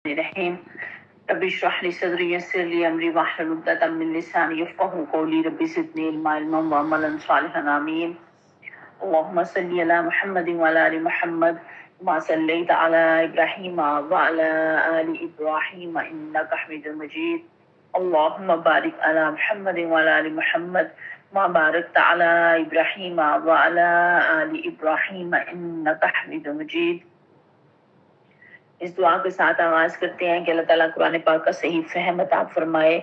الرحیم رب اشرح لی صدری یسر لی امری واحلل عقدۃ من لسانی یفقهوا قولی رب زدنی علما وعملا صالحا آمین اللهم صل علی محمد وعلى آل محمد كما صليت على ابراہیم وعلى آل ابراہیم انک حمید مجید اللهم بارک علی محمد وعلى آل محمد كما بارکت علی ابراہیم وعلى آل ابراہیم انک حمید مجید۔ اس دعا کے ساتھ آغاز کرتے ہیں کہ اللہ تعالیٰ قرآن پاک کا صحیح فہم عطا فرمائے،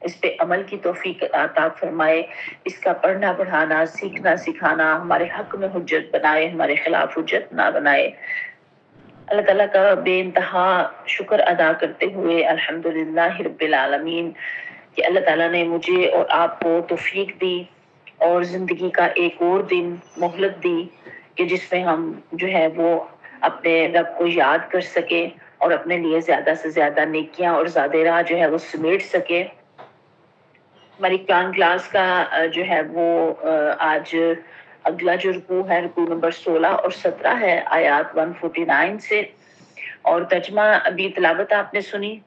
اس پہ عمل کی توفیق عطا فرمائے، اس کا پڑھنا پڑھانا سیکھنا سکھانا ہمارے حق میں حجت بنائے، ہمارے خلاف حجت نہ بنائے۔ اللہ تعالیٰ کا بے انتہا شکر ادا کرتے ہوئے الحمدللہ رب العالمین کہ اللہ تعالیٰ نے مجھے اور آپ کو توفیق دی اور زندگی کا ایک اور دن مہلت دی کہ جس میں ہم جو ہے وہ اپنے رب کو یاد کر سکے اور اپنے لیے زیادہ سے زیادہ نیکیاں اور زیادہ راہ جو ہے وہ سمیٹ سکے۔ ہماری قرآن کلاس کا جو ہے وہ آج اگلا جو رکوع ہے رکوع نمبر 16 اور 17 ہے آیات 149 سے، اور ترجمہ ابھی تلاوت آپ نے سنی۔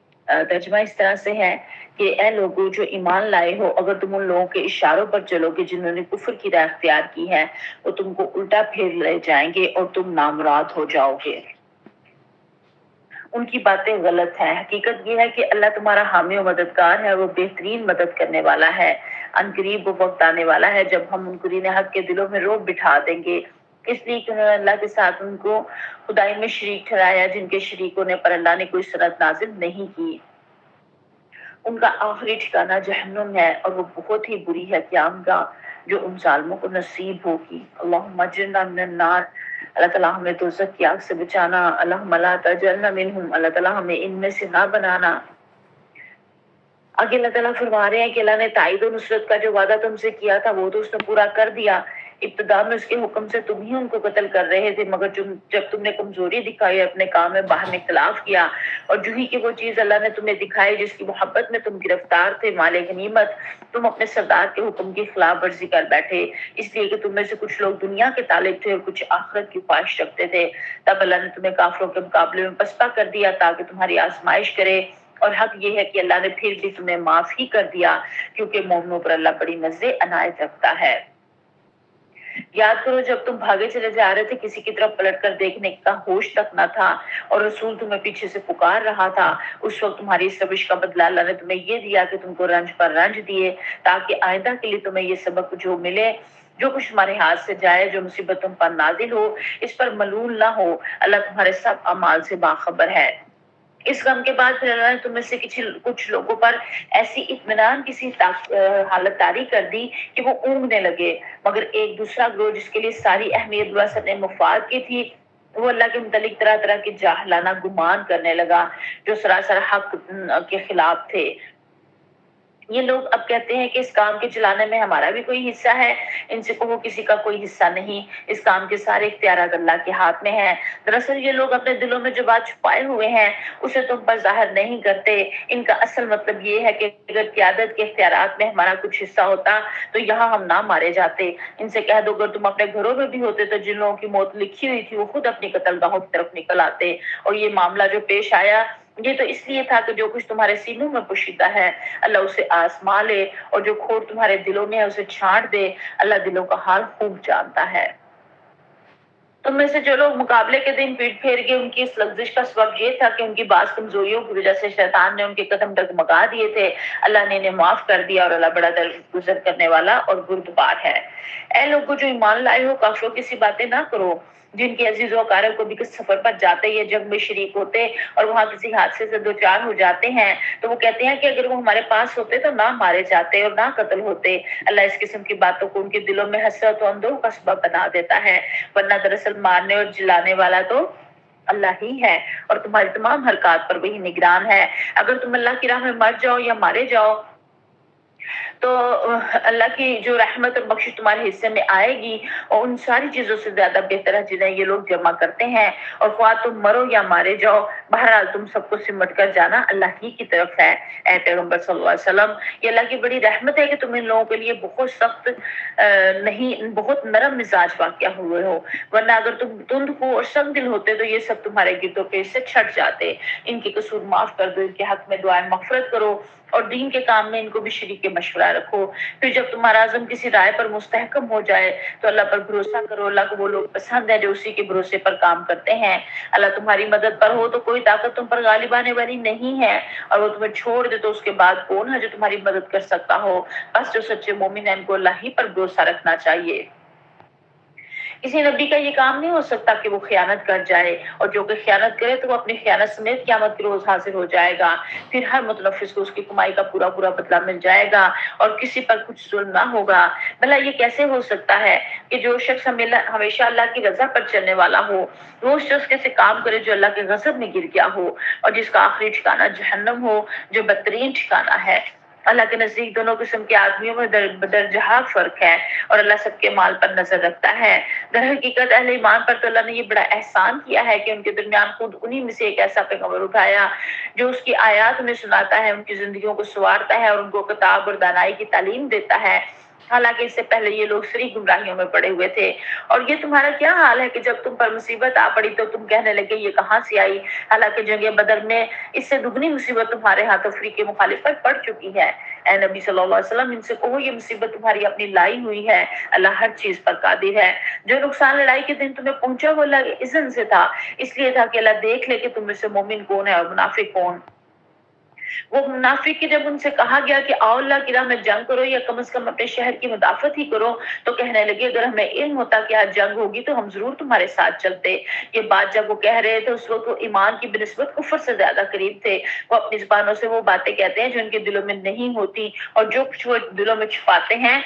ترجمہ اس طرح سے ہے کہ اے لوگوں جو ایمان لائے ہو، اگر تم ان لوگوں کے اشاروں پر چلو گے جنہوں نے کفر کی راہ اختیار کی ہے، وہ تم کو الٹا پھیر لے جائیں گے اور تم نامراد ہو جاؤ گے۔ ان کی باتیں غلط ہیں، حقیقت یہ ہے کہ اللہ تمہارا حامی و مددگار ہے، وہ بہترین مدد کرنے والا ہے۔ ان قریب وہ وقت آنے والا ہے جب ہم منکرین حق کے دلوں میں رعب بٹھا دیں گے، اس لیے کہ انہوں نے اللہ کے ساتھ ان کو خدائی میں شریک ٹھہرایا جن کے شریکوں نے پر اللہ نے کوئی سند نازل نہیں کی۔ ان کا آخری ٹھکانہ جہنم ہے اور وہ بہت ہی بری ہے قیام گاہ جو ان ظالموں کو نصیب ہوگی۔ اللہم اجرنا من النار، اللہ تعالیٰ ہمیں دوزخ کی آگ سے بچانا۔ اللہم لا تجعلنا منہم، اللہ تعالیٰ ہمیں ان میں سے نہ بنانا۔ آگے اللہ تعالیٰ فرما رہے ہیں کہ اللہ نے تائید و نصرت کا جو وعدہ تم سے کیا تھا وہ تو اس نے پورا کر دیا۔ ابتدا میں اس کے حکم سے تم ہی ان کو قتل کر رہے تھے، مگر جب تم نے کمزوری دکھائی، اپنے کام میں باہر میں اختلاف کیا اور جو ہی کہ وہ چیز اللہ نے تمہیں دکھائی جس کی محبت میں تم گرفتار تھے مال غنیمت، تم اپنے سردار کے حکم کی خلاف ورزی کر بیٹھے، اس لیے کہ تم میں سے کچھ لوگ دنیا کے طالب تھے اور کچھ آخرت کی خواہش رکھتے تھے۔ تب اللہ نے تمہیں کافروں کے مقابلے میں پستہ کر دیا تاکہ تمہاری آزمائش کرے، اور حق یہ ہے کہ اللہ نے پھر بھی تمہیں معاف ہی کر دیا کیونکہ مومنوں پر اللہ بڑی نظر عنایت رکھتا ہے۔ یاد کرو جب تم بھاگے چلے جا رہے تھے، کسی کی طرف پلٹ کر دیکھنے کا ہوش تک نہ تھا اور رسول تمہیں پیچھے سے پکار رہا تھا۔ اس وقت تمہاری اس روش کا بدلہ اللہ نے تمہیں یہ دیا کہ تم کو رنج پر رنج دیے، تاکہ آئندہ کے لیے تمہیں یہ سبق جو ملے، جو کچھ تمہارے ہاتھ سے جائے، جو مصیبت تم پر نازل ہو، اس پر ملول نہ ہو۔ اللہ تمہارے سب اعمال سے باخبر ہے۔ اس غم کے بعد پھر اللہ نے تم میں سے کچھ لوگوں پر ایسی اطمینان کسی حالت طاری کر دی کہ وہ اونگنے لگے، مگر ایک دوسرا گروہ جس کے لیے ساری اہمیت وسط مفاد کی تھی، وہ اللہ کے متعلق طرح طرح کے جاہلانہ گمان کرنے لگا جو سراسر حق کے خلاف تھے۔ یہ لوگ اب کہتے ہیں کہ اس کام کے چلانے میں ہمارا بھی کوئی حصہ ہے۔ ان سے کہو کسی کا کوئی حصہ نہیں، اس کام کے سارے اختیارات اللہ کے ہاتھ میں ہیں۔ دراصل یہ لوگ اپنے دلوں میں جو بات چھپائے ہوئے ہیں اسے تم پر ظاہر نہیں کرتے۔ ان کا اصل مطلب یہ ہے کہ اگر قیادت کے اختیارات میں ہمارا کچھ حصہ ہوتا تو یہاں ہم نہ مارے جاتے۔ ان سے کہہ دو اگر تم اپنے گھروں میں بھی ہوتے تو جن لوگوں کی موت لکھی ہوئی تھی وہ خود اپنی قتل گاہوں کی طرف نکل آتے، اور یہ معاملہ جو پیش آیا یہ تو اس لیے تھا کہ جو کچھ تمہارے سینوں میں پوشیدہ ہے اللہ اسے آزما لے، اور جو کھوٹ تمہارے دلوں میں ہے اسے چھانٹ دے۔ اللہ دلوں کا حال خوب جانتا ہے۔ تم میں سے جو لوگ مقابلے کے دن پیٹ پھیر گئے ان کی اس لغزش کا سبب یہ تھا کہ ان کی بعض کمزوریوں کی وجہ سے شیطان نے ان کے قدم ڈگمگا دیے تھے۔ اللہ نے انہیں معاف کر دیا اور اللہ بڑا درگزر کرنے والا اور بردبار ہے۔ اے لوگوں جو ایمان لائے ہو، کافروں کی سی باتیں نہ کرو جن کے عزیز و اقارب کو بھی کس سفر پر جاتے یا جنگ میں شریک ہوتے اور وہاں کسی حادثے سے دوچار ہو جاتے ہیں تو وہ کہتے ہیں کہ اگر وہ ہمارے پاس ہوتے تو نہ مارے جاتے اور نہ قتل ہوتے۔ اللہ اس قسم کی باتوں کو ان کے دلوں میں حسرت و اندوہ کا سبب بنا دیتا ہے، ورنہ دراصل مارنے اور جلانے والا تو اللہ ہی ہے اور تمہاری تمام حرکات پر وہی نگران ہے۔ اگر تم اللہ کی راہ میں مر جاؤ یا مارے جاؤ تو اللہ کی جو رحمت اور بخشش تمہارے حصے میں آئے گی، اور ان ساری چیزوں سے زیادہ بہتر ہے جنہیں یہ لوگ جمع کرتے ہیں، اور خواہ تم مرو یا مارے جاؤ، بہرحال تم سب کو سمٹ کر جانا اللہ ہی کی طرف ہے۔ اے پیغمبر صلی اللہ علیہ وسلم، یہ اللہ کی بڑی رحمت ہے کہ تم ان لوگوں کے لیے بہت سخت نہیں، بہت نرم مزاج واقع ہوئے ہو، ورنہ اگر تم تند ہو اور سخت دل ہوتے تو یہ سب تمہارے گردوں پہ سے چھٹ جاتے۔ ان کے قصور معاف کر دو، ان کے حق میں دعائیں مغفرت کرو، اور دین کے کام میں ان کو بھی شریک مشورہ رکھو۔ پھر جب تمہارا عزم کسی رائے پر مستحکم ہو جائے تو اللہ پر بھروسہ کرو، اللہ کو وہ لوگ پسند ہے جو اسی کے بھروسے پر کام کرتے ہیں۔ اللہ تمہاری مدد پر ہو تو کوئی طاقت تم پر غالب آنے والی نہیں ہے، اور وہ تمہیں چھوڑ دے تو اس کے بعد کون ہے جو تمہاری مدد کر سکتا ہو؟ بس جو سچے مومن ہیں ان کو اللہ ہی پر بھروسہ رکھنا چاہیے۔ کسی نبی کا یہ کام نہیں ہو سکتا کہ وہ خیانت کر جائے، اور جو کہ خیانت کرے تو وہ اپنی خیانت سمیت قیامت کے روز حاضر ہو جائے گا۔ پھر ہر متنفس کو اس کی کمائی کا پورا پورا بدلہ مل جائے گا، اور کسی پر کچھ ظلم نہ ہوگا۔ بھلا یہ کیسے ہو سکتا ہے کہ جو شخص ہمیشہ اللہ کی رضا پر چلنے والا ہو، وہ اس شخص کیسے کام کرے جو اللہ کے غضب میں گر گیا ہو، اور جس کا آخری ٹھکانہ جہنم ہو جو بدترین ٹھکانہ ہے۔ اللہ کے نزدیک دونوں قسم کے آدمیوں میں درجہ فرق ہے، اور اللہ سب کے مال پر نظر رکھتا ہے۔ در حقیقت اہل ایمان پر تو اللہ نے یہ بڑا احسان کیا ہے کہ ان کے درمیان خود انہی میں سے ایک ایسا پیغمبر اٹھایا جو اس کی آیات انہیں سناتا ہے، ان کی زندگیوں کو سنوارتا ہے، اور ان کو کتاب اور دانائی کی تعلیم دیتا ہے۔ حالانکہ اس سے پہلے یہ لوگ صریح گمراہیوں میں پڑے ہوئے تھے۔ اور یہ تمہارا کیا حال ہے کہ جب تم پر مصیبت آ پڑی تو تم کہنے لگے یہ کہاں سے آئی، حالانکہ جنگ بدر میں اس سے دگنی مصیبت تمہارے ہاتھوں فریق مخالف پر پڑ چکی ہے۔ اے نبی صلی اللہ علیہ وسلم، ان سے کہو یہ مصیبت تمہاری اپنی لائی ہوئی ہے، اللہ ہر چیز پر قادر ہے۔ جو نقصان لڑائی کے دن تمہیں پہنچا وہ اللہ کے اذن سے تھا، اس لیے تھا کہ اللہ دیکھ لے کہ تم میں سے مومن کون ہے اور منافق کون۔ وہ منافق کی جب ان سے کہا گیا کہ آؤ اللہ کی راہ میں جنگ کرو یا کم از کم اپنے شہر کی مدافعت ہی کرو، تو کہنے لگے اگر ہمیں علم ہوتا کہ آج جنگ ہوگی تو ہم ضرور تمہارے ساتھ چلتے۔ یہ بات جب وہ کہہ رہے تھے اس وقت وہ ایمان کی بنسبت کفر سے زیادہ قریب تھے۔ وہ اپنی زبانوں سے وہ باتیں کہتے ہیں جو ان کے دلوں میں نہیں ہوتی، اور جو کچھ وہ دلوں میں چھپاتے ہیں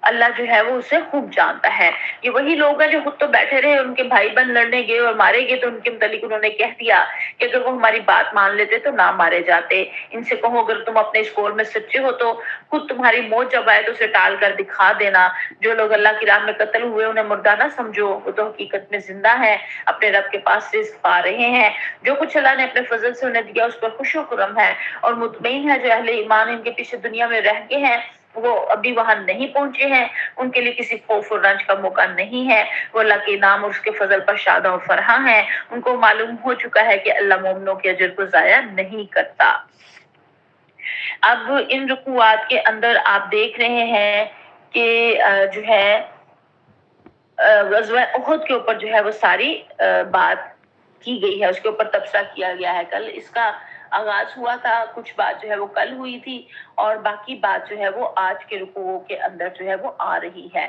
اللہ جو ہے وہ اسے خوب جانتا ہے۔ یہ وہی لوگ ہیں جو خود تو بیٹھے رہے، ان کے بھائی بہن لڑنے گئے اور مارے گئے تو ان کے متعلق انہوں نے کہہ دیا کہ اگر وہ ہماری بات مان لیتے تو نہ مارے جاتے۔ ان سے کہو اگر تم اپنے اس قول میں سچے ہو تو خود تمہاری موت جب آئے تو اسے ٹال کر دکھا دینا۔ جو لوگ اللہ کی راہ میں قتل ہوئے انہیں مردہ نہ سمجھو، وہ تو حقیقت میں زندہ ہے، اپنے رب کے پاس رزق پا رہے ہیں۔ جو کچھ اللہ نے اپنے فضل سے انہیں دیا اس پر خوش و خرم ہے، اور مطمئن ہے۔ جو اہل ایمان ان کے پیچھے دنیا میں رہ گئے ہیں وہ ابھی وہاں نہیں پہنچے ہیں، ان کے لیے کسی خوف اور رنج کا موقع نہیں ہے۔ وہ اللہ کے انعام اور اس کے فضل پر شاد و فرحاں ہیں۔ ان کو معلوم ہو چکا ہے کہ اللہ مومنوں کے اجر کو ضائع نہیں کرتا۔ اب ان رکوعات کے اندر آپ دیکھ رہے ہیں کہ جو ہے غزوہ احد کے اوپر جو ہے وہ ساری بات کی گئی ہے، اس کے اوپر تبصرہ کیا گیا ہے۔ کل اس کا آغاز ہوا تھا، کچھ بات جو ہے وہ کل ہوئی تھی، اور باقی بات جو ہے وہ آج کے رکوعوں کے اندر جو ہے وہ آ رہی ہے۔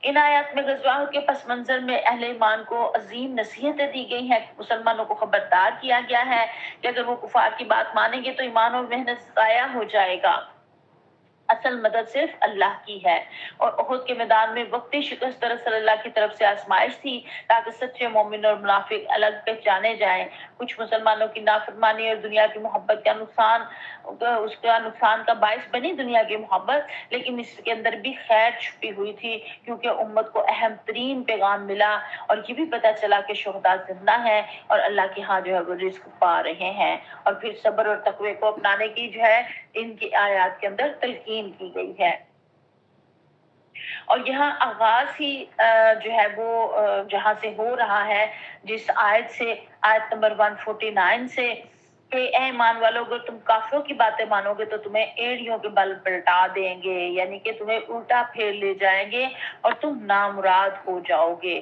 ان آیات میں غزوہ احد کے پس منظر میں اہل ایمان کو عظیم نصیحتیں دی گئی ہیں، مسلمانوں کو خبردار کیا گیا ہے کہ اگر وہ کفار کی بات مانیں گے تو ایمان اور محنت ضائع ہو جائے گا۔ اصل مدد صرف اللہ کی ہے، اور احد کے میدان میں وقتی شکست دراصل اللہ کی طرف سے آزمائش تھی تاکہ سچے مومن اور منافق الگ پہچانے جائیں۔ کچھ مسلمانوں کی نافرمانی اور دنیا کی محبت کا نقصان کا باعث بنی دنیا کی محبت، لیکن اس کے اندر بھی خیر چھپی ہوئی تھی، کیونکہ امت کو اہم ترین پیغام ملا، اور یہ بھی پتہ چلا کہ شہداء زندہ ہیں اور اللہ کے ہاں جو ہے وہ رزق پا رہے ہیں۔ اور پھر صبر اور تقوی کو اپنانے کی جو ہے ان کی آیات کے اندر تلقین کی گئی ہے۔ اور یہاں آغاز ہی جو ہے وہ جہاں سے ہو رہا ہے، جس آیت سے، آیت نمبر 149 سے، کہ اے ایمان والو اگر تم کافروں کی باتیں مانو گے تو تمہیں ایڑیوں کے بل پلٹا دیں گے، یعنی کہ تمہیں الٹا پھیر لے جائیں گے اور تم نامراد ہو جاؤ گے۔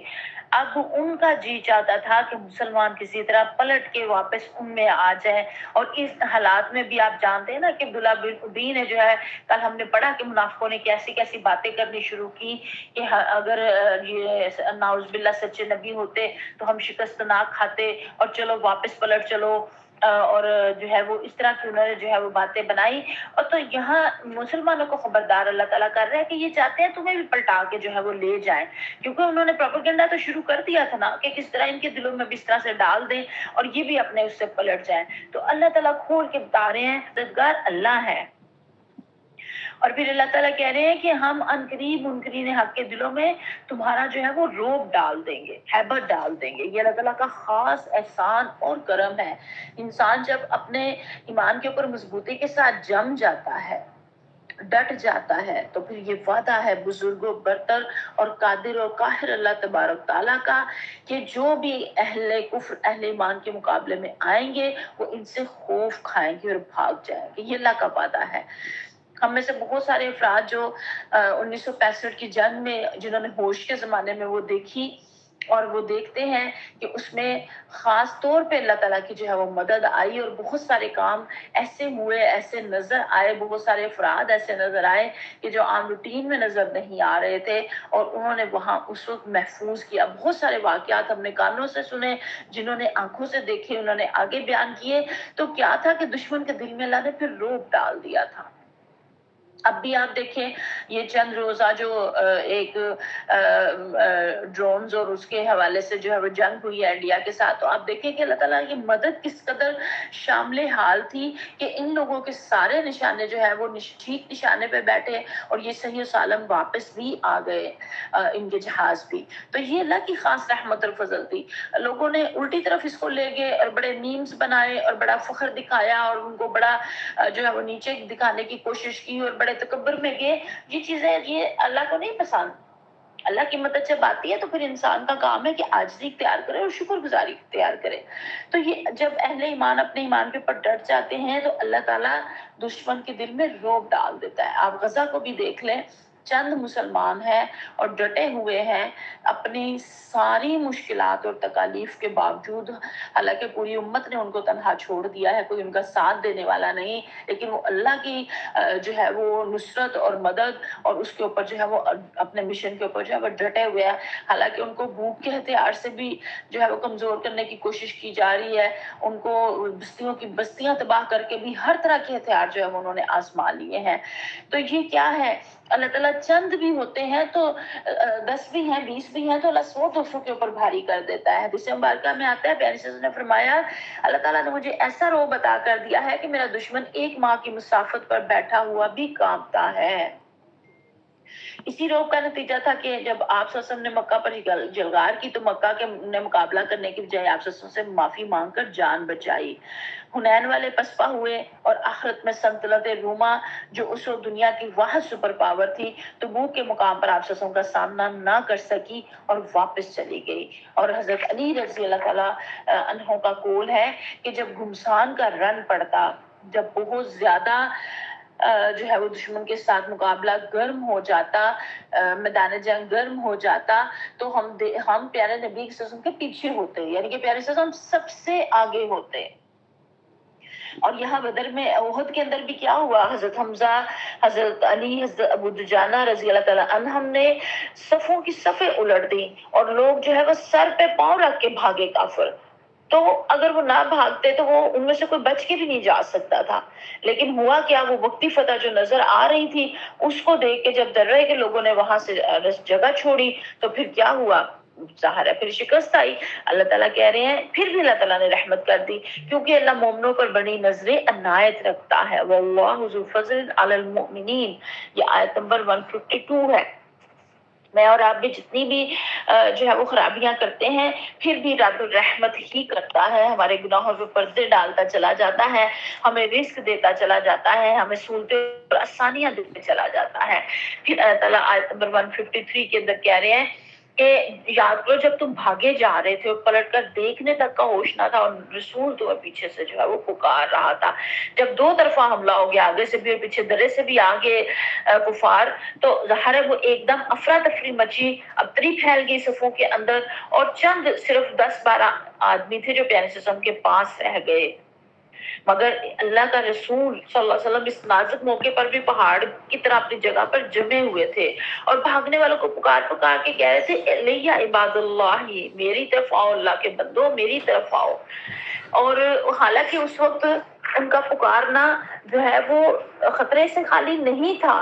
اب ان کا جی چاہتا تھا کہ مسلمان کسی طرح پلٹ کے واپس ان میں آ جائیں، اور اس حالات میں بھی آپ جانتے ہیں نا کہ عبداللہ بن ابی نے جو ہے، کل ہم نے پڑھا کہ منافقوں نے کیسی کیسی باتیں کرنی شروع کی کہ اگر یہ نعوذ باللہ سچے نبی ہوتے تو ہم شکست نہ کھاتے، اور چلو واپس پلٹ چلو، اور جو ہے وہ اس طرح کی انہوں نے جو ہے وہ باتیں بنائی۔ اور تو یہاں مسلمانوں کو خبردار اللہ تعالیٰ کر رہا ہے کہ یہ چاہتے ہیں تمہیں بھی پلٹا کے جو ہے وہ لے جائیں، کیونکہ انہوں نے پروپیگنڈا تو شروع کر دیا تھا نا کہ کس طرح ان کے دلوں میں بھی اس طرح سے ڈال دیں اور یہ بھی اپنے اس سے پلٹ جائیں۔ تو اللہ تعالیٰ کھول کے بتا رہے ہیں مددگار اللہ ہے، اور پھر اللہ تعالیٰ کہہ رہے ہیں کہ ہم عنقریب منکرین حق کے دلوں میں تمہارا جو ہے وہ روب ڈال دیں گے، ہیبت ڈال دیں گے۔ یہ اللہ تعالیٰ کا خاص احسان اور کرم ہے۔ انسان جب اپنے ایمان کے اوپر مضبوطی کے ساتھ جم جاتا ہے، ڈٹ جاتا ہے، تو پھر یہ وعدہ ہے بزرگ و برتر اور قادر و قاہر اللہ تبارک تعالیٰ کا کہ جو بھی اہل کفر اہل ایمان کے مقابلے میں آئیں گے وہ ان سے خوف کھائیں گے اور بھاگ جائیں گے۔ یہ اللہ کا وعدہ ہے۔ ہم میں سے بہت سارے افراد جو 1965 کی جنگ میں جنہوں نے ہوش کے زمانے میں وہ دیکھی اور وہ دیکھتے ہیں کہ اس میں خاص طور پہ اللہ تعالیٰ کی جو ہے وہ مدد آئی اور بہت سارے کام ایسے ہوئے، ایسے نظر آئے، بہت سارے افراد ایسے نظر آئے کہ جو عام روٹین میں نظر نہیں آ رہے تھے اور انہوں نے وہاں اس وقت محفوظ کیا۔ بہت سارے واقعات ہم نے کانوں سے سنے، جنہوں نے آنکھوں سے دیکھے انہوں نے آگے بیان کیے۔ تو کیا تھا کہ دشمن کے دل میں اللہ نے پھر رعب ڈال دیا تھا۔ اب بھی آپ دیکھیں یہ چند روزہ جو ایک ڈرونز اور اس کے حوالے سے جو ہے وہ جنگ ہوئی ہے انڈیا کے ساتھ، تو آپ دیکھیں کہ اللہ تعالیٰ کی مدد کس قدر شامل حال تھی کہ ان لوگوں کے سارے نشانے جو ہے وہ ٹھیک نشانے پہ بیٹھے اور یہ صحیح و سالم واپس بھی آ گئے ان کے جہاز بھی۔ تو یہ اللہ کی خاص رحمت اور فضل تھی۔ لوگوں نے الٹی طرف اس کو لے گئے اور بڑے میمز بنائے اور بڑا فخر دکھایا اور ان کو بڑا جو ہے وہ نیچے دکھانے کی کوشش کی اور بڑے تکبر میں گئے۔ یہ چیزیں یہ اللہ کو نہیں پسند۔ اللہ کی مدد جب آتی ہے تو پھر انسان کا کام ہے کہ عاجزی اختیار کرے اور شکر گزاری اختیار کرے۔ تو یہ جب اہل ایمان اپنے ایمان کے اوپر ڈٹ جاتے ہیں تو اللہ تعالیٰ دشمن کے دل میں رعب ڈال دیتا ہے۔ آپ غزہ کو بھی دیکھ لیں، چند مسلمان ہیں اور ڈٹے ہوئے ہیں اپنی ساری مشکلات اور تکالیف کے باوجود، حالانکہ پوری امت نے ان کو تنہا چھوڑ دیا ہے، کوئی ان کا ساتھ دینے والا نہیں، لیکن وہ اللہ کی جو ہے وہ نصرت اور مدد اور اس کے اوپر جو ہے وہ اپنے مشن کے اوپر جو ہے وہ ڈٹے ہوئے ہیں۔ حالانکہ ان کو بھوک کے ہتھیار سے بھی جو ہے وہ کمزور کرنے کی کوشش کی جا رہی ہے، ان کو بستیوں کی بستیاں تباہ کر کے بھی ہر طرح کے ہتھیار جو ہے وہ انہوں نے آزما لیے ہیں۔ تو یہ کیا ہے؟ اللہ تعالیٰ چند بھی ہوتے ہیں تو 10 بھی ہیں 20 بھی ہیں تو اللہ 100-200 کے اوپر بھاری کر دیتا ہے۔ حدیث مبارکہ میں آتا ہے پیارے صاحب نے فرمایا اللہ تعالیٰ نے مجھے ایسا رعب عطا کر دیا ہے کہ میرا دشمن 1 ماہ کی مسافت پر بیٹھا ہوا بھی کانپتا ہے۔ اسی رعب کا نتیجہ تھا کہ جب آپ صلی اللہ علیہ وسلم نے مکہ پر جلغار کی تو مکہ کے نے مقابلہ کرنے کی بجائے آپ صلی اللہ علیہ وسلم سے معافی مانگ کر جان بچائی۔ حنین والے پسپا ہوئے اور آخرت میں سلطنت روما جو اس وقت دنیا کی واحد سپر پاور تھی تبوک کے مقام پر آپ صلی اللہ علیہ وسلم کا سامنا نہ کر سکی اور واپس چلی گئی۔ اور حضرت علی رضی اللہ تعالیٰ عنہ کا قول ہے کہ جب گھمسان کا رن پڑتا، جب بہت زیادہ جو ہے وہ دشمن کے ساتھ مقابلہ گرم ہو جاتا، میدان جنگ گرم ہو جاتا، تو ہم پیارے نبی صلی اللہ علیہ وسلم کے پیچھے ہوتے، یعنی کہ پیارے صلی اللہ علیہ وسلم سب سے آگے ہوتے۔ اور یہاں بدر میں احد کے اندر بھی کیا ہوا؟ حضرت حمزہ، حضرت علی، حضرت ابو دجانہ رضی اللہ تعالیٰ عنہم نے صفوں کی صفیں الٹ دی اور لوگ جو ہے وہ سر پہ پاؤں رکھ کے بھاگے کافر۔ تو اگر وہ نہ بھاگتے تو وہ ان میں سے کوئی بچ کے بھی نہیں جا سکتا تھا۔ لیکن ہوا کیا، وہ وقتی فتح جو نظر آ رہی تھی اس کو دیکھ کے جب درے کے لوگوں نے وہاں سے جگہ چھوڑی تو پھر کیا ہوا؟ ظاہر ہے پھر شکست آئی۔ اللہ تعالیٰ کہہ رہے ہیں پھر بھی اللہ تعالیٰ نے رحمت کر دی کیونکہ اللہ مومنوں پر بڑی نظر عنایت رکھتا ہے۔ واللہ ذو فضل علی المؤمنین، یہ آیت نمبر 152 ہے۔ میں اور آپ بھی جتنی بھی جو ہے وہ خرابیاں کرتے ہیں پھر بھی رب رحمت ہی کرتا ہے، ہمارے گناہوں پہ پردے ڈالتا چلا جاتا ہے، ہمیں رزق دیتا چلا جاتا ہے، ہمیں سہولتیں اور آسانیاں دیتے چلا جاتا ہے۔ پھر اللہ تعالیٰ آیت نمبر 153 کے اندر کہہ رہے ہیں کہ یاد کرو جب تم بھاگے جا رہے تھے اور پلٹ کر دیکھنے تک کا ہوش نہ تھا اور رسول تمہیں پیچھے سے جو ہے وہ پکار رہا تھا۔ جب دو طرفہ حملہ ہو گیا، آگے سے بھی اور پیچھے درے سے بھی آگے کفار، تو ظاہر ہے وہ ایک دم افراتفری مچی، ابتری پھیل گئی صفوں کے اندر اور چند صرف 10-12 آدمی تھے جو پیارے صلی اللہ علیہ وسلم کے پاس رہ گئے۔ مگر اللہ کا رسول صلی اللہ علیہ وسلم اس نازک موقع پر بھی پہاڑ کی طرح اپنی جگہ پر جمے ہوئے تھے اور بھاگنے والوں کو پکار پکار کے کہہ رہے تھے الیہ عباد اللہ، میری طرف آؤ، اللہ کے بندو میری طرف آؤ۔ اور حالانکہ اس وقت ان کا پکارنا جو ہے وہ خطرے سے خالی نہیں تھا،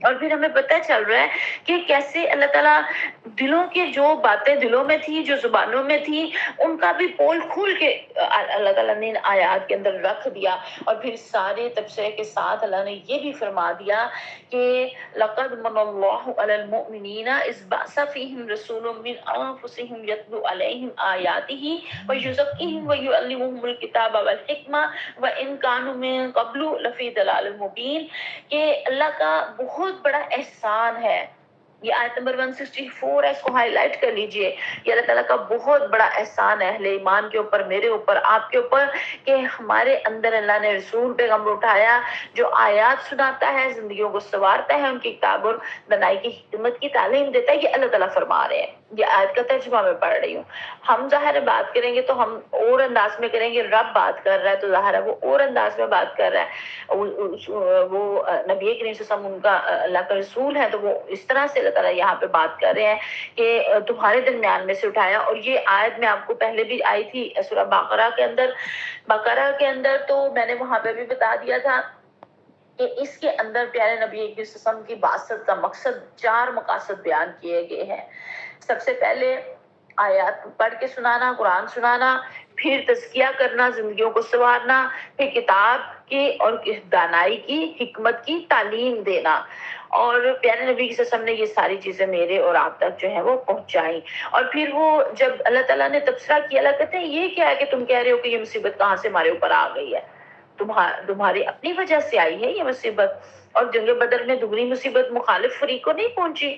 اور پھر ہمیں پتہ چل رہا ہے کہ کیسے اللہ تعالیٰ دلوں کے جو باتیں دلوں میں تھی، جو زبانوں میں تھی، ان کا بھی پول کھول کے اللہ تعالیٰ نے آیات کے اندر رکھ دیا. اور پھر سارے تبصرے کے ساتھ اللہ نے یہ بھی فرما دیا کہ لقد من اللہ علی المؤمنین اذ بعث فیہم رسول من انفسہم یتلو علیہم آیاتہ ویزکیہم ویعلمہم الکتاب والحکمہ وان کانوا من قبل لفی ضلال مبین. کہ اللہ کا بہت بڑا احسان ہے. یہ آیت نمبر 164 ہے، اس کو ہائی لائٹ کر لیجئے. یہ اللہ تعالیٰ کا بہت بڑا احسان ہے اہل ایمان کے اوپر، میرے اوپر، آپ کے اوپر، کہ ہمارے اندر اللہ نے رسول پیغمبر اٹھایا جو آیات سناتا ہے، زندگیوں کو سنوارتا ہے، ان کی کتاب اور دانائی کی حکمت کی تعلیم دیتا ہے. یہ اللہ تعالیٰ فرما رہے ہیں. یہ آیت کا ترجمہ میں پڑھ رہی ہوں. ہم ظاہر ہے بات کریں گے تو ہم اور انداز میں کریں گے. رب بات کر رہا ہے تو ظاہر ہے وہ اور انداز میں بات کر رہا ہے. وہ نبی کریم صلی اللہ علیہ وسلم ان کا اللہ کا رسول ہے، تو وہ اس طرح سے اللہ تعالیٰ یہاں پہ بات کر رہے ہیں کہ تمہارے درمیان میں سے اٹھایا. اور یہ آیت میں آپ کو پہلے بھی آئی تھی سورہ بقرہ کے اندر تو میں نے وہاں پہ بھی بتا دیا تھا کہ اس کے اندر پیارے نبی کریم صلی اللہ علیہ وسلم کی بعثت کا مقصد، 4 مقاصد بیان کیے گئے ہیں. سب سے پہلے آیات پڑھ کے سنانا، قرآن سنانا، پھر تزکیہ کرنا، زندگیوں کو سنوارنا، پھر کتاب کی اور دانائی کی، حکمت کی تعلیم دینا. اور پیارے نبی صلی اللہ علیہ وسلم نے یہ ساری چیزیں میرے اور آپ تک جو ہے وہ پہنچائی. اور پھر وہ جب اللہ تعالیٰ نے تبصرہ کیا، اللہ کہتے ہیں یہ کیا ہے کہ تم کہہ رہے ہو کہ یہ مصیبت کہاں سے ہمارے اوپر آ گئی ہے؟ تمہاری اپنی وجہ سے آئی ہے یہ مصیبت. اور جنگ بدر میں دوسری مصیبت مخالف فریق کو نہیں پہنچی.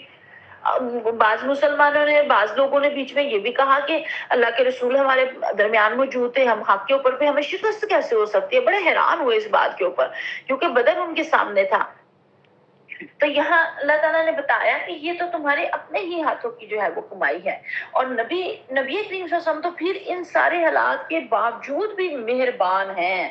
بعض مسلمانوں نے، بعض لوگوں نے بیچ میں یہ بھی کہا کہ اللہ کے رسول ہمارے درمیان موجود تھے، ہم حق کے اوپر پہ ہمیں شکست کیسے ہو سکتی ہے؟ بڑے حیران ہوئے اس بات کے اوپر، کیونکہ بدر ان کے سامنے تھا. تو یہاں اللہ تعالیٰ نے بتایا کہ یہ تو تمہارے اپنے ہی ہاتھوں کی جو ہے وہ کمائی ہے. اور نبی کریم صلی اللہ علیہ وسلم تو پھر ان سارے حالات کے باوجود بھی مہربان ہیں.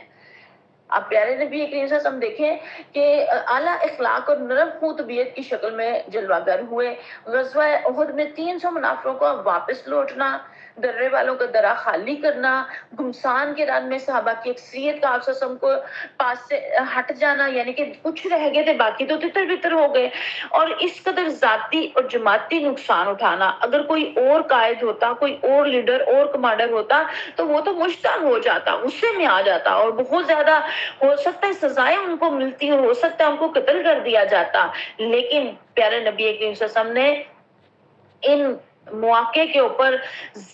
آپ پیارے نبی کریم صلی اللہ علیہ وسلم دیکھیں کہ اعلیٰ اخلاق اور نرم خو طبیعت کی شکل میں جلوہ گر ہوئے. غزوہ احد میں 300 منافقوں کو واپس لوٹنا، درے والوں کا درا خالی کرنا، گمسان کے رن میں صحابہ کی اکثریت کا آپ صلی اللہ علیہ وسلم کو پاس سے ہٹ جانا، یعنی کہ کچھ رہ گئے تھے، باقی تو تتر بتر ہو گئے. اور اس قدر ذاتی اور جماعتی نقصان اٹھانا. اگر کوئی اور قائد ہوتا، کوئی اور لیڈر اور کمانڈر ہوتا تو وہ تو مشتعل ہو جاتا، غصے میں آ جاتا، اور بہت زیادہ ہو سکتا ہے سزائیں ان کو ملتی، اور ہو سکتا ہے ان کو قتل کر دیا جاتا. لیکن پیارے نبی کریم صلی اللہ علیہ وسلم نے ان مواقع کے اوپر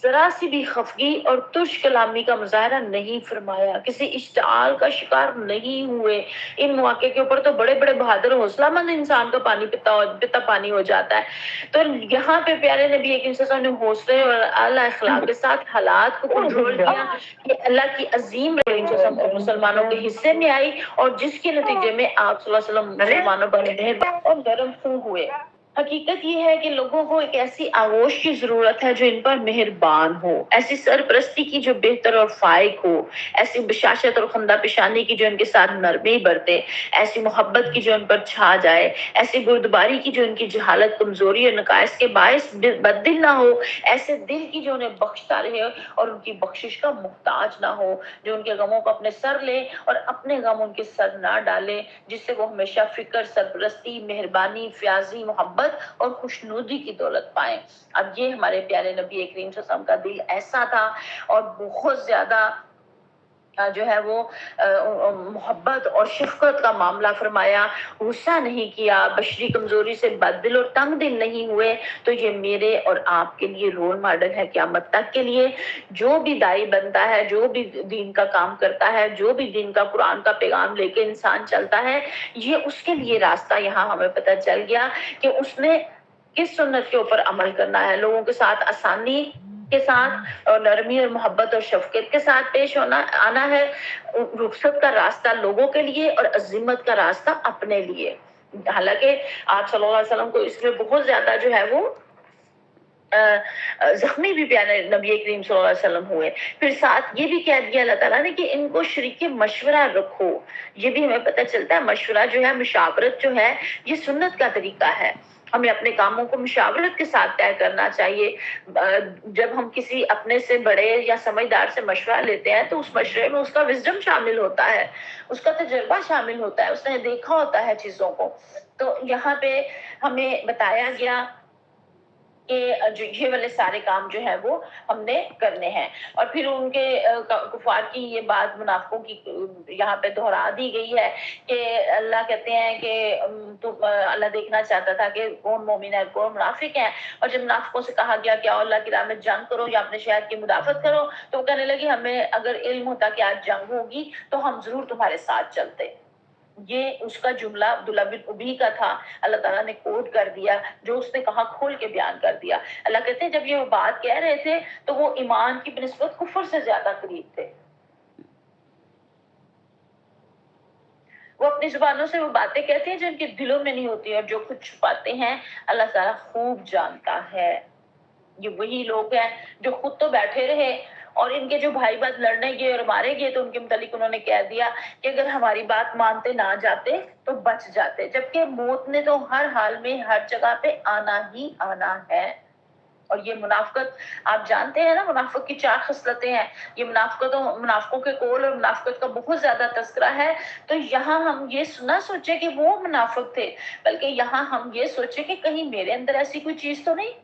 ذرا سی بھی خفگی اور ترش کلامی کا مظاہرہ نہیں فرمایا، کسی اشتعال کا شکار نہیں ہوئے. ان مواقع کے اوپر تو بڑے بڑے بہادر حوصلہ مند انسان کا پانی پیتا پانی ہو جاتا ہے. تو یہاں پہ پیارے نبی کریم صلی اللہ علیہ وسلم نے حوصلے اور اعلیٰ اخلاق کے ساتھ حالات کو کنٹرول کیا کہ اللہ کی عظیم رحمت اور مسلمانوں کے حصے میں آئی، اور جس کے نتیجے میں آپ صلی اللہ علیہ وسلم مسلمانوں پر مہربان اور نرم خو ہوئے. حقیقت یہ ہے کہ لوگوں کو ایک ایسی آغوش کی ضرورت ہے جو ان پر مہربان ہو، ایسی سرپرستی کی جو بہتر اور فائق ہو، ایسی بشاشت اور خندہ پیشانی کی جو ان کے ساتھ نرمی برتے، ایسی محبت کی جو ان پر چھا جائے، ایسی بردباری کی جو ان کی جہالت، کمزوری اور نقائص کے باعث بد دل نہ ہو، ایسے دل کی جو انہیں بخشتا رہے اور ان کی بخشش کا محتاج نہ ہو، جو ان کے غموں کو اپنے سر لے اور اپنے غم ان کے سر نہ ڈالے، جس سے وہ ہمیشہ فکر، سرپرستی، مہربانی، فیاضی، محبت اور خوشنودی کی دولت پائیں. اب یہ ہمارے پیارے نبی کریم صلی اللہ علیہ وسلم کا دل ایسا تھا، اور بہت زیادہ جو ہے وہ محبت اور شفقت کا معاملہ فرمایا، غصہ نہیں کیا، بشری کمزوری سے بد دل اور تنگ دل نہیں ہوئے. تو یہ میرے اور آپ کے لیے رول ماڈل ہے قیامت تک کے لیے. جو بھی دائی بنتا ہے، جو بھی دین کا کام کرتا ہے، جو بھی دین کا قرآن کا پیغام لے کے انسان چلتا ہے، یہ اس کے لیے راستہ یہاں ہمیں پتہ چل گیا کہ اس نے کس سنت کے اوپر عمل کرنا ہے. لوگوں کے ساتھ آسانی کے ساتھ اور نرمی اور محبت اور شفقت کے ساتھ پیش آنا ہے. رخصت کا راستہ لوگوں کے لیے اور عزیمت کا راستہ اپنے لیے. حالانکہ آپ صلی اللہ علیہ وسلم کو اس میں بہت زیادہ جو ہے وہ زخمی بھی پیارے نبی کریم صلی اللہ علیہ وسلم ہوئے. پھر ساتھ یہ بھی کہہ دیا اللہ تعالیٰ نے کہ ان کو شریک مشورہ رکھو. یہ بھی ہمیں پتہ چلتا ہے مشورہ جو ہے، مشاورت جو ہے، یہ سنت کا طریقہ ہے. ہمیں اپنے کاموں کو مشاورت کے ساتھ طے کرنا چاہیے. جب ہم کسی اپنے سے بڑے یا سمجھدار سے مشورہ لیتے ہیں تو اس مشورے میں اس کا وزڈم شامل ہوتا ہے، اس کا تجربہ شامل ہوتا ہے، اس نے دیکھا ہوتا ہے چیزوں کو. تو یہاں پہ ہمیں بتایا گیا کہ جو یہ والے سارے کام جو ہے وہ ہم نے کرنے ہیں، اور پھر ان کے کفار کی یہ بات منافقوں کی یہاں پہ دہرا دی گئی ہے کہ اللہ کہتے ہیں کہ اللہ دیکھنا چاہتا تھا کہ کون مومن ہے کون منافق ہے، اور جب منافقوں سے کہا گیا کہ اللہ کی راہ میں جنگ کرو یا اپنے شہر کی مدافعت کرو تو وہ کہنے لگے ہمیں اگر علم ہوتا کہ آج جنگ ہوگی تو ہم ضرور تمہارے ساتھ چلتے۔ یہ اس کا جملہ عبداللہ بن ابی کا تھا، اللہ تعالیٰ نے کوٹ کر دیا، جو اس نے کہا کھول کے بیان کر دیا۔ اللہ کہتے ہیں جب یہ بات کہہ رہے تھے تو وہ ایمان کی بنسبت کفر سے زیادہ قریب تھے، وہ اپنی زبانوں سے وہ باتیں کہتے ہیں جو ان کے دلوں میں نہیں ہوتی، اور جو کچھ چھپاتے ہیں اللہ تعالیٰ خوب جانتا ہے۔ یہ وہی لوگ ہیں جو خود تو بیٹھے رہے اور ان کے جو بھائی بات لڑنے گئے اور مارے گئے تو ان کے متعلق انہوں نے کہہ دیا کہ اگر ہماری بات مانتے نہ جاتے تو بچ جاتے، جبکہ موت نے تو ہر حال میں ہر جگہ پہ آنا ہی آنا ہے۔ اور یہ منافقت آپ جانتے ہیں نا، منافق کی 4 خصلتیں ہیں، یہ منافقوں کے قول اور منافقت کا بہت زیادہ تذکرہ ہے۔ تو یہاں ہم یہ نہ سوچے کہ وہ منافق تھے، بلکہ یہاں ہم یہ سوچے کہ کہیں میرے اندر ایسی کوئی چیز تو نہیں،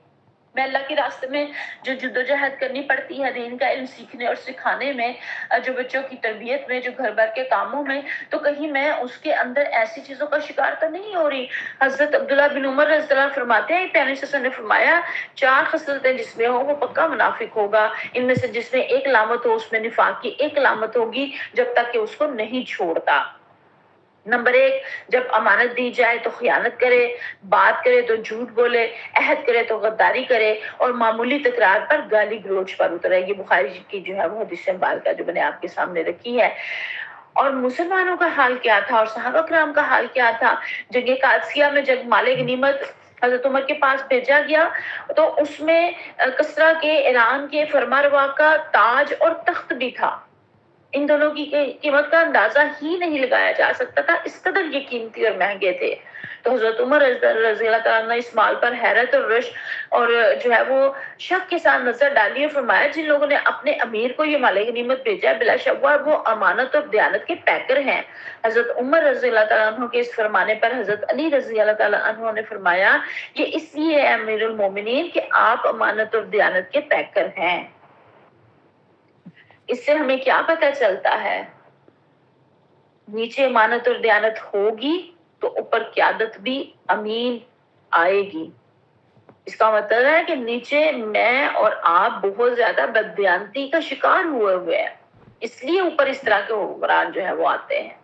میں اللہ کے راستے میں جو جدوجہد کرنی پڑتی ہے دین کا علم سیکھنے اور سکھانے میں، جو بچوں کی تربیت میں، جو گھر بھر کے کاموں میں، تو کہیں میں اس کے اندر ایسی چیزوں کا شکار تو نہیں ہو رہی۔ حضرت عبداللہ بن عمر رضی اللہ عنہ فرماتے ہیں، پیارے سے نے فرمایا 4 خصلتیں جس میں ہو وہ پکا منافق ہوگا، ان میں سے جس میں ایک علامت ہو اس میں نفاق کی ایک علامت ہوگی جب تک کہ اس کو نہیں چھوڑتا۔ نمبر 1، جب امانت دی جائے تو خیانت کرے، بات کرے تو جھوٹ بولے، عہد کرے تو غداری کرے، اور معمولی تکرار پر گالی گلوچ پر اترے۔ یہ بخاری کی جو ہے وہ حدیث مبارکہ جو میں نے آپ کے سامنے رکھی ہے۔ اور مسلمانوں کا حال کیا تھا اور صحابہ کرام کا حال کیا تھا؟ جنگ قادسیہ میں جب مال غنیمت حضرت عمر کے پاس بھیجا گیا تو اس میں کسریٰ کے ایران کے فرمانروا کا تاج اور تخت بھی تھا۔ ان دونوں کی قیمت کا اندازہ ہی نہیں لگایا جا سکتا تھا، اس قدر یہ قیمتی اور مہنگے تھے۔ تو حضرت عمر رضی اللہ تعالیٰ نے اس مال پر حیرت اور رشک اور جو ہے وہ شک کے ساتھ نظر ڈالی اور فرمایا جن لوگوں نے اپنے امیر کو یہ مال غنیمت بھیجا ہے بلا شبہ وہ امانت اور دیانت کے پیکر ہیں۔ حضرت عمر رضی اللہ تعالیٰ عنہ کے اس فرمانے پر حضرت علی رضی اللہ تعالیٰ عنہ نے فرمایا یہ اس لیے امیر المومنین کہ آپ امانت اور دیانت کے پیکر ہیں۔ اس سے ہمیں کیا پتہ چلتا ہے؟ نیچے امانت اور دیانت ہوگی تو اوپر قیادت بھی امین آئے گی۔ اس کا مطلب ہے کہ نیچے میں اور آپ بہت زیادہ بددیانتی کا شکار ہوئے ہیں، اس لیے اوپر اس طرح کے حکمران جو ہے وہ آتے ہیں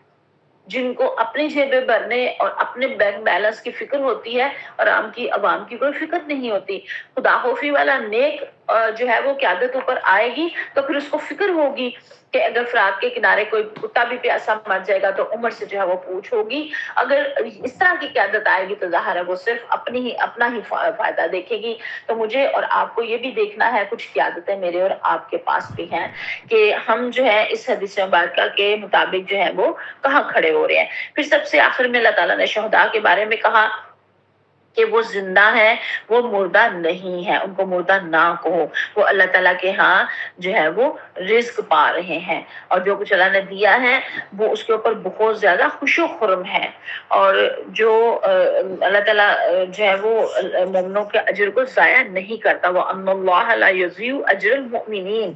جن کو اپنی جیبیں بھرنے اور اپنے بینک بیلنس کی فکر ہوتی ہے اور عوام کی کوئی فکر نہیں ہوتی۔ خدا خوفی والا نیک جو ہے وہ قیادت اوپر آئے گی تو پھر اس کو فکر ہوگی کہ اگر فرات کے کنارے کوئی کتا بھی پیاسا مر جائے گا تو عمر سے جو ہے وہ پوچھ ہوگی۔ اگر اس طرح کی قیادت آئے گی تو ظاہر ہے وہ صرف اپنا ہی فائدہ دیکھے گی۔ تو مجھے اور آپ کو یہ بھی دیکھنا ہے، کچھ قیادتیں میرے اور آپ کے پاس بھی ہیں کہ ہم جو ہے اس حدیث مبارکہ کے مطابق جو ہے وہ کہاں کھڑے ہو رہے ہیں۔ پھر سب سے آخر میں اللہ تعالیٰ نے شہداء کے بارے میں کہا کہ وہ زندہ ہیں، وہ مردہ نہیں ہے، ان کو مردہ نہ کہو، وہ اللہ تعالیٰ کے ہاں جو ہے وہ رزق پا رہے ہیں، اور جو کچھ اللہ نے دیا ہے وہ اس کے اوپر بہت زیادہ خوش و خرم ہے۔ اور جو اللہ تعالیٰ جو ہے وہ مومنوں کے اجر کو ضائع نہیں کرتا، وَأَنَّ اللَّهَ لَا يُضِيعُ أَجْرَ الْمُؤْمِنِينَ۔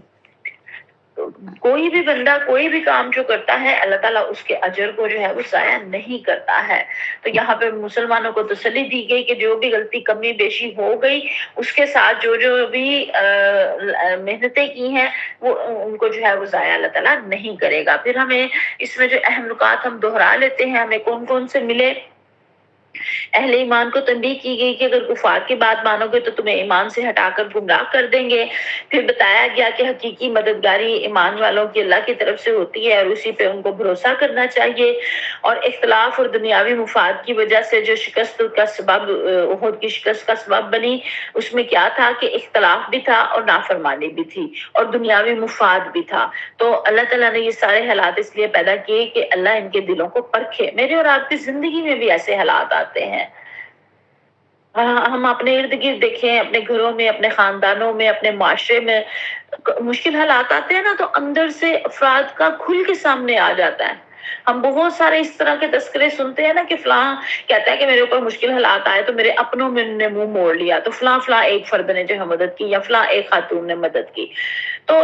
کوئی بھی بندہ کوئی بھی کام جو کرتا ہے اللہ تعالیٰ اس کے اجر کو جو ہے وہ ضائع نہیں کرتا ہے۔ تو یہاں پہ مسلمانوں کو تسلی دی گئی کہ جو بھی غلطی کمی بیشی ہو گئی اس کے ساتھ جو بھی محنتیں کی ہیں وہ ان کو جو ہے وہ ضائع اللہ تعالیٰ نہیں کرے گا۔ پھر ہمیں اس میں جو اہم نکات ہم دہرا لیتے ہیں، ہمیں کون کون سے ملے۔ اہل ایمان کو تنبیہ کی گئی کہ اگر کفار کی بات مانو گے تو تمہیں ایمان سے ہٹا کر گمراہ کر دیں گے۔ پھر بتایا گیا کہ حقیقی مددگاری ایمان والوں کی اللہ کی طرف سے ہوتی ہے اور اسی پہ ان کو بھروسہ کرنا چاہیے۔ اور اختلاف اور دنیاوی مفاد کی وجہ سے جو شکست کا سبب احد کی شکست کا سبب بنی اس میں کیا تھا کہ اختلاف بھی تھا اور نافرمانی بھی تھی اور دنیاوی مفاد بھی تھا۔ تو اللہ تعالیٰ نے یہ سارے حالات اس لیے پیدا کیے کہ اللہ ان کے دلوں کو پرکھے۔ میرے اور آپ کی زندگی میں بھی ایسے حالات آتے ہیں، ہم اپنے ارد گرد دیکھیں، اپنے گھروں میں، اپنے خاندانوں میں، اپنے معاشرے میں مشکل حالات آتے ہیں نا تو اندر سے افراد کا کھل کے سامنے آ جاتا ہے ہم بہت سارے اس طرح کے تذکرے سنتے ہیں نا کہ فلاں کہتا ہے کہ میرے اوپر مشکل حالات آئے تو میرے اپنوں میں نے منہ موڑ لیا، تو فلاں فلاں ایک فرد نے جو ہے مدد کی، یا فلاں ایک خاتون نے مدد کی. تو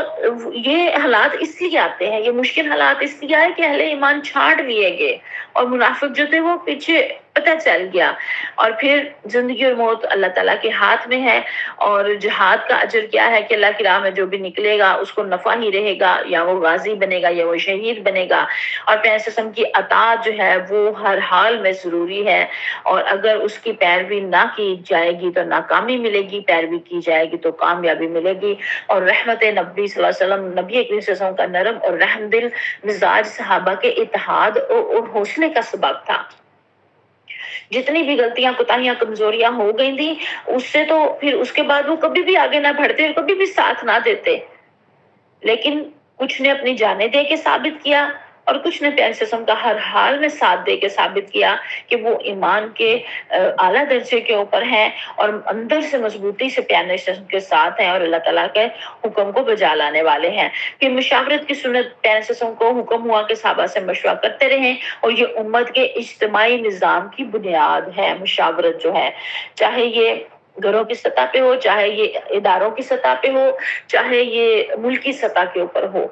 یہ حالات اس لیے آتے ہیں، یہ مشکل حالات اس لیے آئے کہ اہل ایمان چھاڑ لیے گئے اور منافق جو تھے وہ پیچھے پتہ چل گیا. اور پھر زندگی اور موت اللہ تعالیٰ کے ہاتھ میں ہے، اور جہاد کا اجر کیا ہے کہ اللہ کی راہ میں جو بھی نکلے گا اس کو نفع ہی رہے گا، یا وہ غازی بنے گا یا وہ شہید بنے گا. اور پیغمبر قسم کی اطاعت جو ہے وہ ہر حال میں ضروری ہے، اور اگر اس کی پیروی نہ کی جائے گی تو ناکامی ملے گی، پیروی کی جائے گی تو کامیابی ملے گی. اور رحمت نبی صلی اللہ علیہ وسلم، نبی کریم صلی اللہ علیہ وسلم کا نرم اور رحم دل مزاج صحابہ کے اتحاد اور حوصلے کا سبب تھا. جتنی بھی غلطیاں کوتاہیاں کمزوریاں ہو گئی تھیں اس سے تو پھر اس کے بعد وہ کبھی بھی آگے نہ بڑھتے اور کبھی بھی ساتھ نہ دیتے، لیکن کچھ نے اپنی جانیں دے کے ثابت کیا اور کچھ نے پیغمبر وسلم کا ہر حال میں ساتھ دے کے ثابت کیا کہ وہ ایمان کے اعلیٰ درجے کے اوپر ہیں اور اندر سے مضبوطی سے پیغمبر وسلم کے ساتھ ہیں اور اللہ تعالیٰ کے حکم کو بجا لانے والے ہیں. پھر مشاورت کی سنت، پیغمبر وسلم کو حکم ہوا کہ صحابہ سے مشورہ کرتے رہیں، اور یہ امت کے اجتماعی نظام کی بنیاد ہے. مشاورت جو ہے، چاہے یہ گھروں کی سطح پہ ہو، چاہے یہ اداروں کی سطح پہ ہو، چاہے یہ ملکی سطح کے اوپر ہو.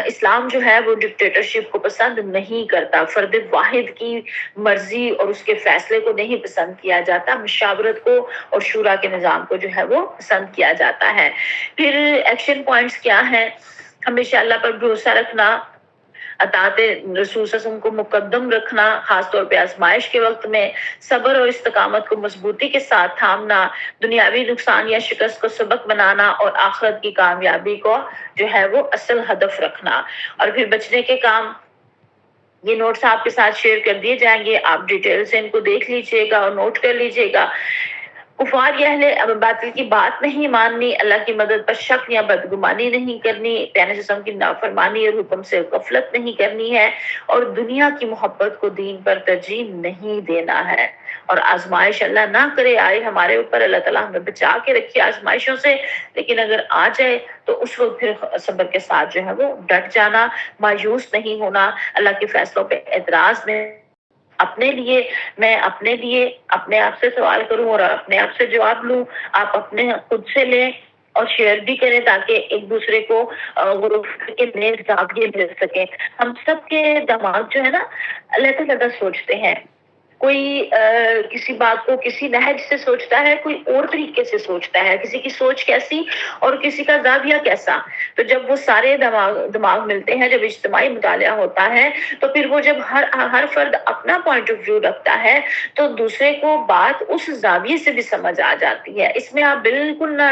اسلام جو ہے وہ ڈکٹیٹرشپ کو پسند نہیں کرتا، فرد واحد کی مرضی اور اس کے فیصلے کو نہیں پسند کیا جاتا، مشاورت کو اور شورا کے نظام کو جو ہے وہ پسند کیا جاتا ہے. پھر ایکشن پوائنٹس کیا ہیں؟ ہمیشہ اللہ پر بھروسہ رکھنا، اطاعت رسول صلی اللہ علیہ وسلم کو مقدم رکھنا، خاص طور پہ آزمائش کے وقت میں صبر اور استقامت کو مضبوطی کے ساتھ تھامنا، دنیاوی نقصان یا شکست کو سبق بنانا اور آخرت کی کامیابی کو جو ہے وہ اصل ہدف رکھنا. اور پھر بچنے کے کام، یہ نوٹس آپ کے ساتھ شیئر کر دیے جائیں گے، آپ ڈیٹیل سے ان کو دیکھ لیجئے گا اور نوٹ کر لیجئے گا. کفار یا اہل باطل کی بات نہیں ماننی، اللہ کی مدد پر شک یا بدگمانی نہیں کرنی، پیغمبر صلی اللہ علیہ وسلم کی نافرمانی اور حکم سے غفلت نہیں کرنی ہے، اور دنیا کی محبت کو دین پر ترجیح نہیں دینا ہے. اور آزمائش اللہ نہ کرے آئے ہمارے اوپر، اللہ تعالیٰ ہمیں بچا کے رکھے آزمائشوں سے، لیکن اگر آ جائے تو اس وقت پھر صبر کے ساتھ جو ہے وہ ڈٹ جانا، مایوس نہیں ہونا، اللہ کے فیصلوں پہ اعتراض نہیں. اپنے لیے میں اپنے لیے اپنے آپ سے سوال کروں اور اپنے آپ سے جواب لوں، آپ اپنے خود سے لیں اور شیئر بھی کریں تاکہ ایک دوسرے کو غروب کے نئے زاویے مل سکیں. ہم سب کے دماغ جو ہے نا الگ الگ سوچتے ہیں، کوئی کسی بات کو کسی نہج سے سوچتا ہے، کوئی اور طریقے سے سوچتا ہے، کسی کی سوچ کیسی اور کسی کا زاویہ کیسا. تو جب وہ سارے دماغ ملتے ہیں، جب اجتماعی مطالعہ ہوتا ہے تو پھر وہ جب ہر فرد اپنا پوائنٹ آف ویو رکھتا ہے تو دوسرے کو بات اس زاویے سے بھی سمجھ آ جاتی ہے. اس میں آپ بالکل نہ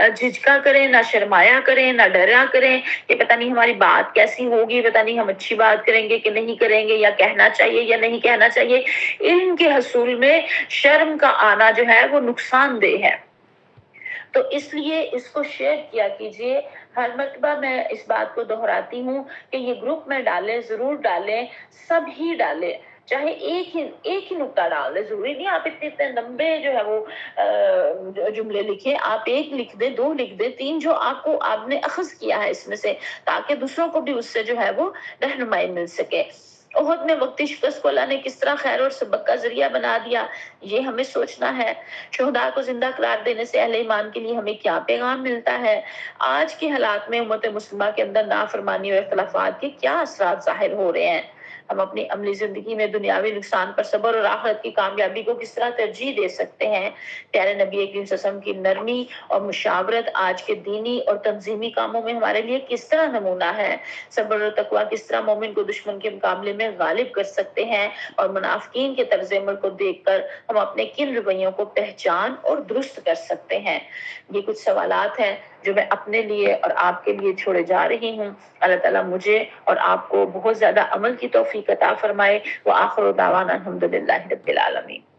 جھجکا کریں، نہ شرمایا کریں، نہ ڈرا کریں کہ پتہ نہیں ہماری بات کیسی ہوگی، پتہ نہیں ہم اچھی بات کریں گے کہ نہیں کریں گے، یا کہنا چاہیے یا نہیں کہنا چاہیے. ان کے حصول میں شرم کا آنا جو ہے وہ نقصان دہ ہے. تو اس لیے اس کو شیئر کیا کیجئے. ہر مرتبہ میں اس بات کو دہراتی ہوں کہ یہ گروپ میں ڈالیں، ضرور ڈالیں، سب ہی ڈالیں، چاہے ایک ہی نقطہ ڈال دیں، ضروری نہیں آپ اتنے لمبے جو ہے وہ جملے لکھیں، آپ ایک لکھ دیں، دو لکھ دیں، تین جو آپ نے اخذ کیا ہے اس میں سے، تاکہ دوسروں کو بھی اس سے جو ہے وہ رہنمائی مل سکے. احد میں وقتی شکست کو اللہ نے کس طرح خیر اور سبق کا ذریعہ بنا دیا، یہ ہمیں سوچنا ہے. شہداء کو زندہ قرار دینے سے اہل ایمان کے لیے ہمیں کیا پیغام ملتا ہے. آج کے حالات میں امت مسلمہ کے اندر نافرمانی اور اختلافات کے کیا اثرات ظاہر ہو رہے ہیں. ہم اپنی عملی زندگی میں دنیاوی نقصان پر صبر اور آخرت کی کامیابی کو کس طرح ترجیح دے سکتے ہیں. پیارے نبی کریم صلی اللہ علیہ وسلم کی نرمی اور مشاورت آج کے دینی اور تنظیمی کاموں میں ہمارے لیے کس طرح نمونہ ہے. صبر اور تقویٰ کس طرح مومن کو دشمن کے مقابلے میں غالب کر سکتے ہیں، اور منافقین کے طرز عمل کو دیکھ کر ہم اپنے کن رویوں کو پہچان اور درست کر سکتے ہیں. یہ کچھ سوالات ہیں جو میں اپنے لیے اور آپ کے لیے چھوڑے جا رہی ہوں. اللہ تعالیٰ مجھے اور آپ کو بہت زیادہ عمل کی توفیق عطا فرمائے. وآخر دعوانا الحمدللہ رب العالمین.